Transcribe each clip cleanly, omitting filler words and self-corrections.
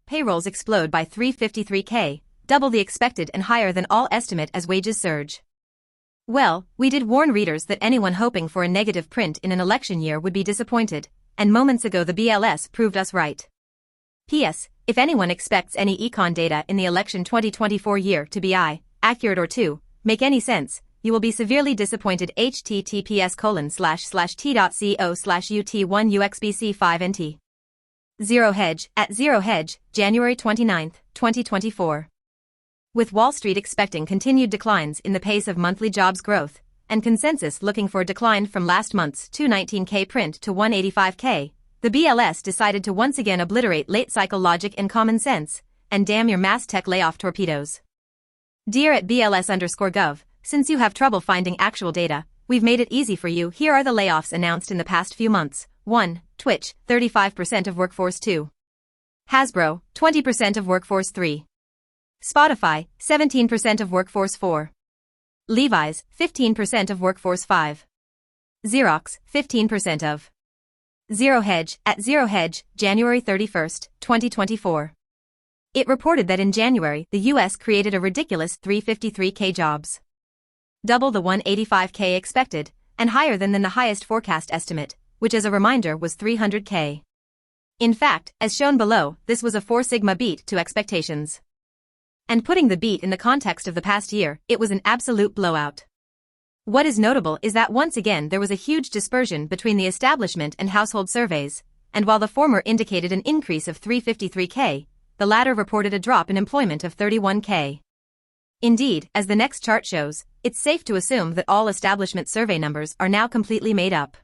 payrolls explode by 353K, double the expected and higher than all estimate as wages surge. Well, we did warn readers that anyone hoping for a negative print in an election year would be disappointed, and moments ago the BLS proved us right. P.S. If anyone expects any econ data in the election 2024 year to be accurate or to make any sense, you will be severely disappointed. https://t.co/ut1uxbc5nt. Zero Hedge, at Zero Hedge, January 29, 2024. With Wall Street expecting continued declines in the pace of monthly jobs growth, and consensus looking for a decline from last month's 219K print to 185K, the BLS decided to once again obliterate late-cycle logic and common sense, and damn your mass tech layoff torpedoes. Dear at BLS_gov, since you have trouble finding actual data, we've made it easy for you. Here are the layoffs announced in the past few months. 1. Twitch, 35% of workforce. 2. Hasbro, 20% of workforce. 3. Spotify, 17% of workforce. 4. Levi's, 15% of workforce. 5. Xerox, 15% of. Zero Hedge, at Zero Hedge, January 31, 2024. It reported that in January, the U.S. created a ridiculous 353K jobs. Double the 185K expected, and higher than the highest forecast estimate, which as a reminder was 300K. In fact, as shown below, this was a 4 sigma beat to expectations. And putting the beat in the context of the past year, it was an absolute blowout. What is notable is that once again there was a huge dispersion between the establishment and household surveys, and while the former indicated an increase of 353K, the latter reported a drop in employment of 31K. Indeed, as the next chart shows, it's safe to assume that all establishment survey numbers are now completely made up.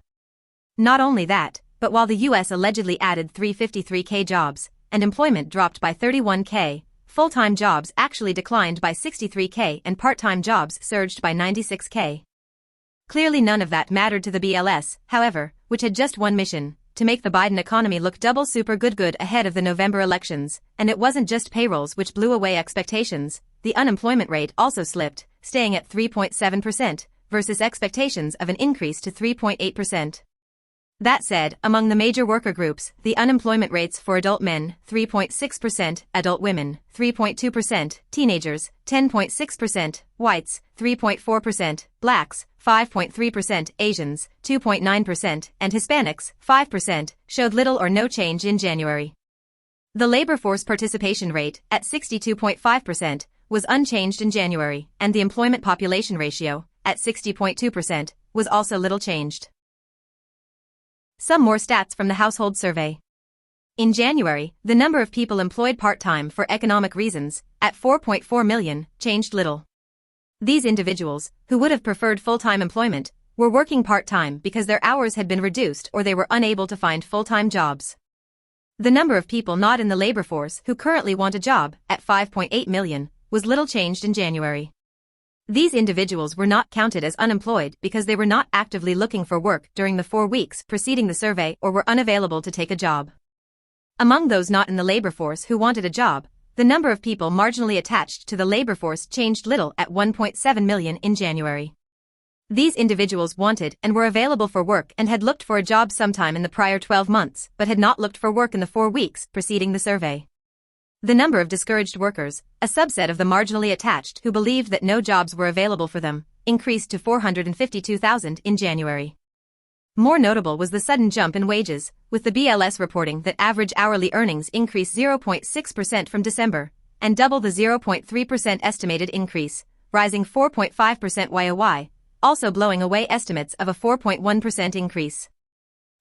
Not only that, but while the US allegedly added 353K jobs, and employment dropped by 31K, full-time jobs actually declined by 63K and part-time jobs surged by 96K. Clearly none of that mattered to the BLS, however, which had just one mission, to make the Biden economy look double super good ahead of the November elections, and it wasn't just payrolls which blew away expectations, the unemployment rate also slipped, staying at 3.7%, versus expectations of an increase to 3.8%. That said, among the major worker groups, the unemployment rates for adult men, 3.6%, adult women, 3.2%, teenagers, 10.6%, whites, 3.4%, blacks, 5.3%, Asians, 2.9%, and Hispanics, 5%, showed little or no change in January. The labor force participation rate, at 62.5%, was unchanged in January, and the employment population ratio, at 60.2%, was also little changed. Some more stats from the household survey. In January, the number of people employed part-time for economic reasons, at 4.4 million, changed little. These individuals, who would have preferred full-time employment, were working part-time because their hours had been reduced or they were unable to find full-time jobs. The number of people not in the labor force who currently want a job, at 5.8 million, was little changed in January. These individuals were not counted as unemployed because they were not actively looking for work during the 4 weeks preceding the survey or were unavailable to take a job. Among those not in the labor force who wanted a job, the number of people marginally attached to the labor force changed little at 1.7 million in January. These individuals wanted and were available for work and had looked for a job sometime in the prior 12 months but had not looked for work in the 4 weeks preceding the survey. The number of discouraged workers, a subset of the marginally attached who believed that no jobs were available for them, increased to 452,000 in January. More notable was the sudden jump in wages, with the BLS reporting that average hourly earnings increased 0.6% from December, and double the 0.3% estimated increase, rising 4.5% YOY, also blowing away estimates of a 4.1% increase.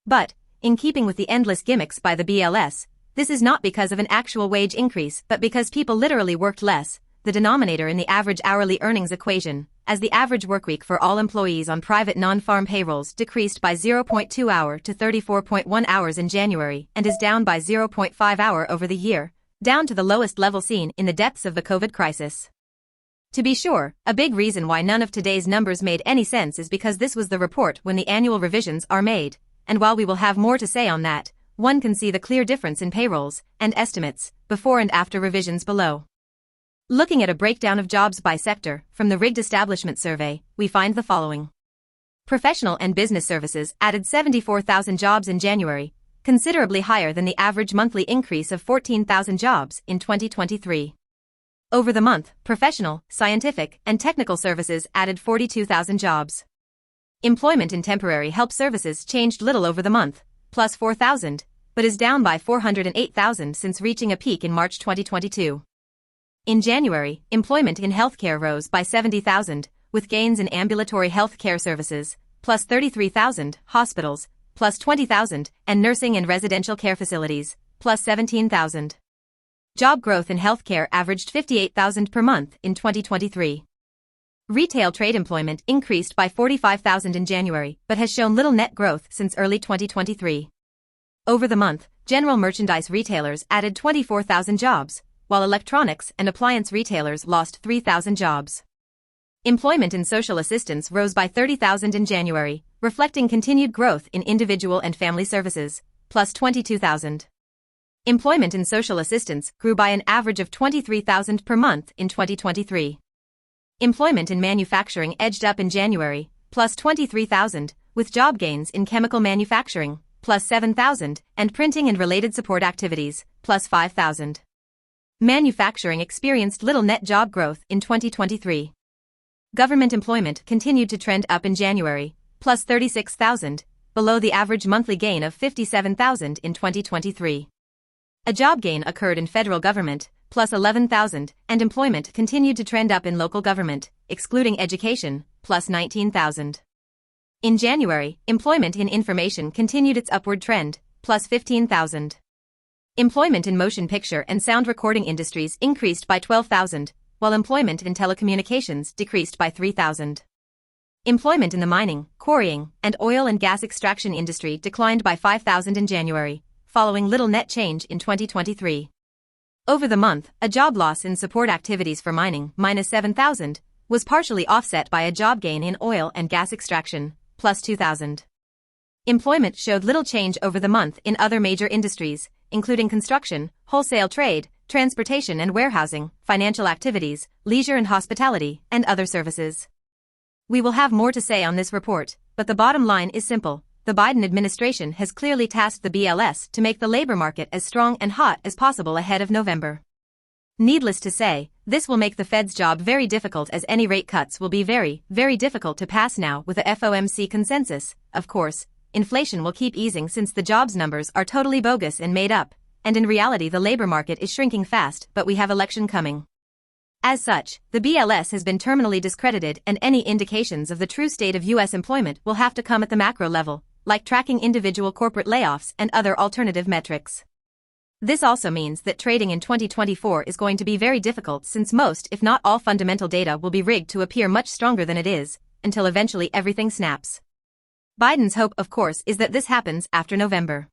But, in keeping with the endless gimmicks by the BLS, this is not because of an actual wage increase but because people literally worked less, the denominator in the average hourly earnings equation, as the average workweek for all employees on private non-farm payrolls decreased by 0.2 hour to 34.1 hours in January and is down by 0.5 hour over the year, down to the lowest level seen in the depths of the COVID crisis. To be sure, a big reason why none of today's numbers made any sense is because this was the report when the annual revisions are made, and while we will have more to say on that, one can see the clear difference in payrolls and estimates before and after revisions below. Looking at a breakdown of jobs by sector from the Rigged Establishment Survey, we find the following. Professional and business services added 74,000 jobs in January, considerably higher than the average monthly increase of 14,000 jobs in 2023. Over the month, professional, scientific, and technical services added 42,000 jobs. Employment in temporary help services changed little over the month, plus 4,000, but is down by 408,000 since reaching a peak in March 2022. In January, employment in healthcare rose by 70,000, with gains in ambulatory health care services, plus 33,000, hospitals, plus 20,000, and nursing and residential care facilities, plus 17,000. Job growth in healthcare averaged 58,000 per month in 2023. Retail trade employment increased by 45,000 in January, but has shown little net growth since early 2023. Over the month, general merchandise retailers added 24,000 jobs, while electronics and appliance retailers lost 3,000 jobs. Employment in social assistance rose by 30,000 in January, reflecting continued growth in individual and family services, plus 22,000. Employment in social assistance grew by an average of 23,000 per month in 2023. Employment in manufacturing edged up in January, plus 23,000, with job gains in chemical manufacturing, plus 7,000, and printing and related support activities, plus 5,000. Manufacturing experienced little net job growth in 2023. Government employment continued to trend up in January, plus 36,000, below the average monthly gain of 57,000 in 2023. A job gain occurred in federal government, plus 11,000, and employment continued to trend up in local government, excluding education, plus 19,000. In January, employment in information continued its upward trend, plus 15,000. Employment in motion picture and sound recording industries increased by 12,000, while employment in telecommunications decreased by 3,000. Employment in the mining, quarrying, and oil and gas extraction industry declined by 5,000 in January, following little net change in 2023. Over the month, a job loss in support activities for mining, minus 7,000, was partially offset by a job gain in oil and gas extraction, plus 2,000. Employment showed little change over the month in other major industries, including construction, wholesale trade, transportation and warehousing, financial activities, leisure and hospitality, and other services. We will have more to say on this report, but the bottom line is simple. The Biden administration has clearly tasked the BLS to make the labor market as strong and hot as possible ahead of November. Needless to say, this will make the Fed's job very difficult, as any rate cuts will be very, very difficult to pass now with the FOMC consensus. Of course, inflation will keep easing since the jobs numbers are totally bogus and made up, and in reality the labor market is shrinking fast, but we have election coming. As such, the BLS has been terminally discredited, and any indications of the true state of U.S. employment will have to come at the macro level, like tracking individual corporate layoffs and other alternative metrics. This also means that trading in 2024 is going to be very difficult, since most, if not all, fundamental data will be rigged to appear much stronger than it is, until eventually everything snaps. Biden's hope, of course, is that this happens after November.